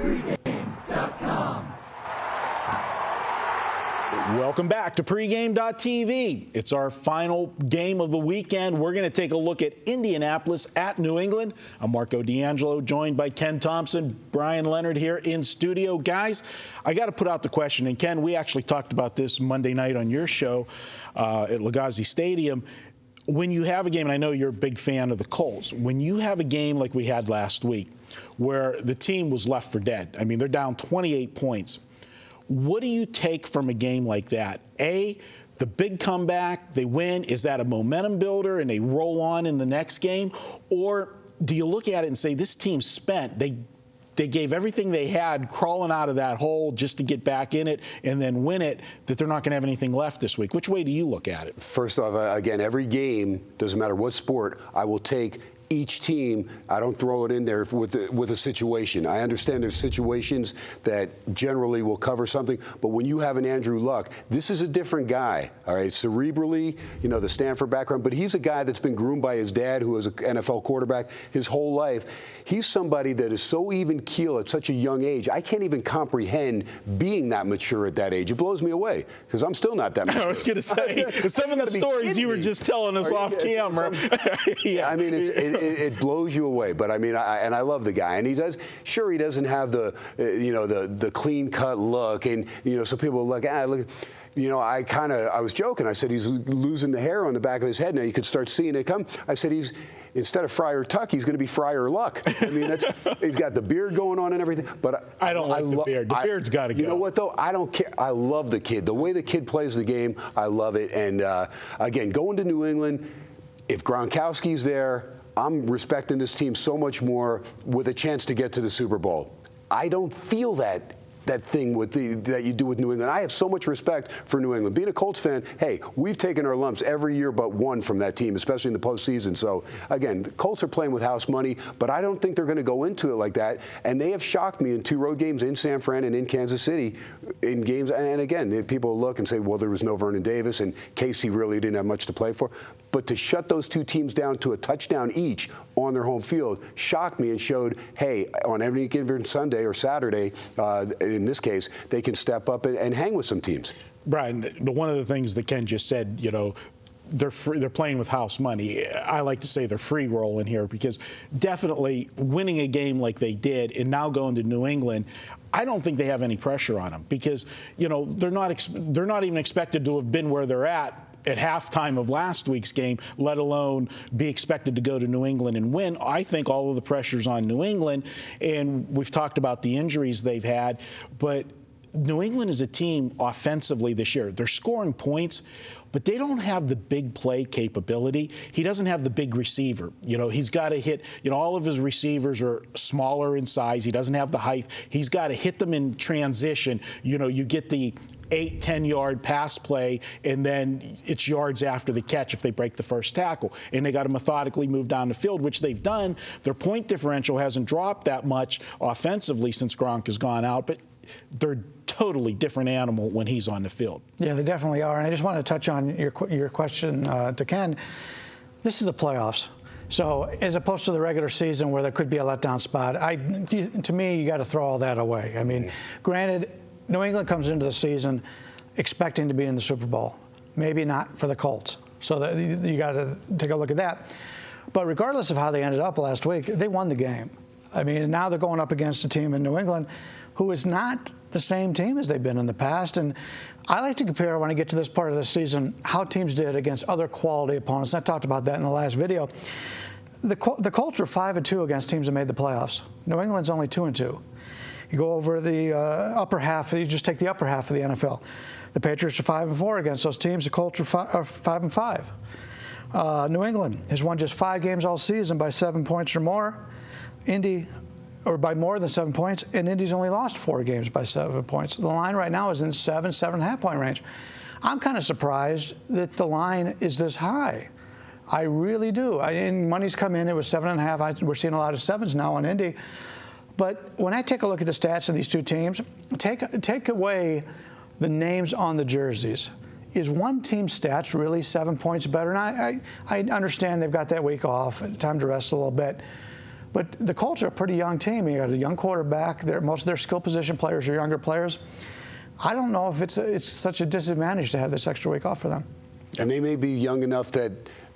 Pregame.com. Welcome back to Pregame.tv. It's our final game of the weekend. We're going to take a look at Indianapolis at New England. I'm Marco D'Angelo, joined by Ken Thomson, Bryan, Leonard here in studio. Guys, I got to put out the question, and Ken, we actually talked about this Monday night on your show at Legacy Stadium. When you have a game, and I know you're a big fan of the Colts, when you have a game like we had last week where the team was left for dead, I mean, they're down 28 points. What do you take from a game like that? A, the big comeback, they win. Is that a momentum builder and they roll on in the next game? Or do you look at it and say, this team's spent. They gave everything they had crawling out of that hole just to get back in it and then win it, that they're not going to have anything left this week. Which way do you look at it? First off, again, every game, doesn't matter what sport, I will take each team. I don't throw it in there with a situation. I understand there's situations that generally will cover something, but when you have an Andrew Luck, this is a different guy, all right? Cerebrally, you know, the Stanford background, but he's a guy that's been groomed by his dad, who was an NFL quarterback his whole life. He's somebody that is so even keel at such a young age. I can't even comprehend being that mature at that age. It blows me away because I'm still not that mature. I was going to say, some of the stories you were just telling us off camera. Yeah, I mean, it blows you away. But I mean, I love the guy, and he does. Sure, he doesn't have the the clean cut look, and so people look. I was joking. I said he's losing the hair on the back of his head now. You could start seeing it come. I said instead of Friar Tuck, he's going to be Friar Luck. I mean, he's got the beard going on and everything. But I don't like the beard. The beard's got to go. You know what, though? I don't care. I love the kid. The way the kid plays the game, I love it. And, again, going to New England, if Gronkowski's there, I'm respecting this team so much more with a chance to get to the Super Bowl. I don't feel that thing that you do with New England. I have so much respect for New England. Being a Colts fan, hey, we've taken our lumps every year but one from that team, especially in the postseason. So, again, the Colts are playing with house money, but I don't think they're going to go into it like that. And they have shocked me in 2 road games in San Fran and in Kansas City in games. And, again, people look and say, well, there was no Vernon Davis, and Casey really didn't have much to play for. But to shut those 2 teams down to a touchdown each on their home field shocked me and showed, hey, on every given Sunday or Saturday, in this case, they can step up and hang with some teams. Bryan, one of the things that Ken just said, they're playing with house money. I like to say they're free rolling here because definitely winning a game like they did and now going to New England, I don't think they have any pressure on them because, they're not even expected to have been where they're at halftime of last week's game, let alone be expected to go to New England and win. I think all of the pressure's on New England, and we've talked about the injuries they've had, but New England is a team offensively this year. They're scoring points, but they don't have the big play capability. He doesn't have the big receiver. He's got to hit, all of his receivers are smaller in size. He doesn't have the height. He's got to hit them in transition. You get the 8-10-yard pass play, and then it's yards after the catch if they break the first tackle. And they got to methodically move down the field, which they've done. Their point differential hasn't dropped that much offensively since Gronk has gone out, but they're totally different animal when he's on the field. Yeah, they definitely are. And I just want to touch on your question to Ken. This is the playoffs. So as opposed to the regular season where there could be a letdown spot, to me, you got to throw all that away. I mean, granted, New England comes into the season expecting to be in the Super Bowl. Maybe not for the Colts. So that you got to take a look at that. But regardless of how they ended up last week, they won the game. I mean, now they're going up against a team in New England who is not the same team as they've been in the past. And I like to compare, when I get to this part of the season, how teams did against other quality opponents. I talked about that in the last video. The Colts are 5-2 against teams that made the playoffs. New England's only 2-2. You go over the upper half, you just take the upper half of the NFL. The Patriots are 5-4 against those teams. The Colts are 5-5. New England has won just 5 games all season by 7 points or more. Indy, or by more than 7 points, and Indy's only lost 4 games by 7 points. The line right now is in 7.5 point range. I'm kind of surprised that the line is this high. I really do. And money's come in. It was 7.5. We're seeing a lot of 7s now on Indy. But when I take a look at the stats of these 2 teams, take away the names on the jerseys. Is one team's stats really 7 points better? And I understand they've got that week off, time to rest a little bit. But the Colts are a pretty young team. You got a young quarterback. Most of their skill position players are younger players. I don't know if it's such a disadvantage to have this extra week off for them. And they may be young enough that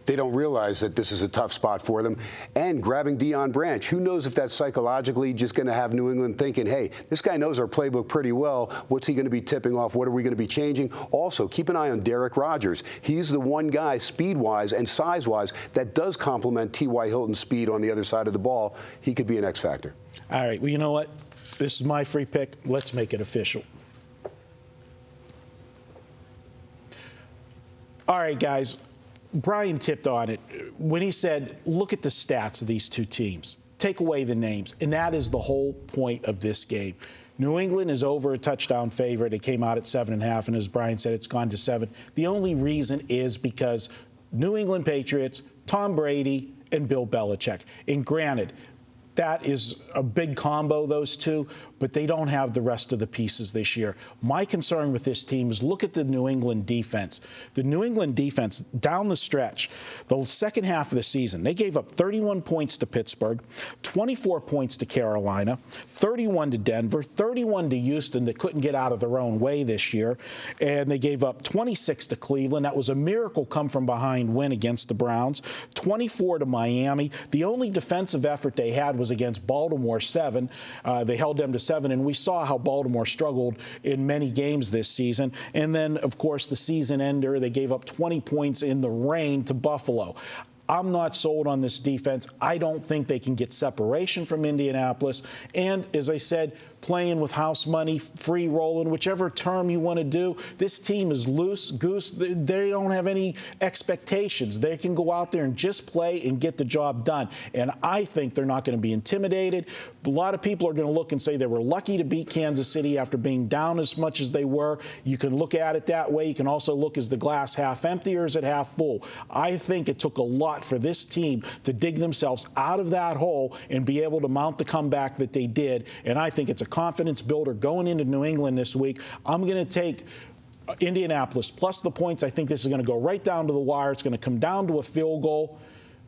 they don't realize that this is a tough spot for them. And grabbing Deion Branch, who knows if that's psychologically just going to have New England thinking, hey, this guy knows our playbook pretty well. What's he going to be tipping off? What are we going to be changing? Also, keep an eye on Derek Rogers. He's the one guy, speed-wise and size-wise, that does complement T.Y. Hilton's speed on the other side of the ball. He could be an X factor. All right, well, you know what? This is my free pick. Let's make it official. All right, guys. Bryan tipped on it when he said, look at the stats of these two teams. Take away the names. And that is the whole point of this game. New England is over a touchdown favorite. It came out at 7.5, and as Bryan said, it's gone to 7. The only reason is because New England Patriots, Tom Brady, and Bill Belichick. And granted, that is a big combo, those two, but they don't have the rest of the pieces this year. My concern with this team is look at the New England defense. The New England defense, down the stretch, the second half of the season, they gave up 31 points to Pittsburgh, 24 points to Carolina, 31 to Denver, 31 to Houston that couldn't get out of their own way this year, and they gave up 26 to Cleveland. That was a miracle come-from-behind win against the Browns, 24 to Miami. The only defensive effort they had was against Baltimore 7. They held them to 7, and we saw how Baltimore struggled in many games this season. And then, of course, the season ender, they gave up 20 points in the rain to Buffalo. I'm not sold on this defense. I don't think they can get separation from Indianapolis. And as I said, playing with house money, free rolling, whichever term you want to do, this team is loose goose. They don't have any expectations. They can go out there and just play and get the job done. And I think they're not going to be intimidated. A lot of people are going to look and say they were lucky to beat Kansas City after being down as much as they were. You can look at it that way. You can also look, is the glass half empty or is it half full? I think it took a lot for this team to dig themselves out of that hole and be able to mount the comeback that they did. And I think it's a confidence builder going into New England this week. I'm going to take Indianapolis plus the points. I think this is going to go right down to the wire. It's going to come down to a field goal.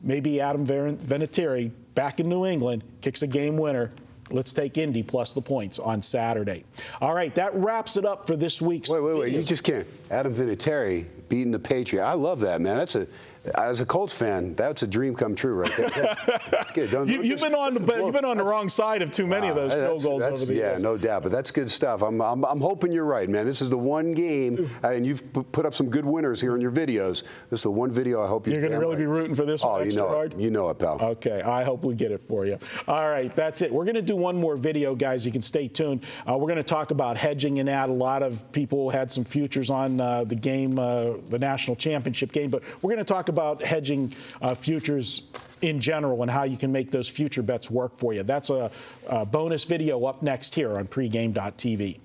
Maybe Adam Vinatieri back in New England kicks a game winner. Let's take Indy plus the points on Saturday. All right, that wraps it up for this week's. Wait. You just can't. Adam Vinatieri beating the Patriots. I love that, man. As a Colts fan, that's a dream come true right there. That's good. You've been on the wrong side of too many of those field goals over the years. Yeah, no doubt. But that's good stuff. I'm hoping you're right, man. This is the one game, and you've put up some good winners here in your videos. This is the one video I hope you're going to really be rooting for this one extra hard? You know it, pal. Okay, I hope we get it for you. All right, that's it. We're going to do one more video, guys. You can stay tuned. We're going to talk about hedging and that. A lot of people had some futures on the game, the national championship game, but we're going to talk about hedging futures in general and how you can make those future bets work for you. That's a bonus video up next here on pregame.tv.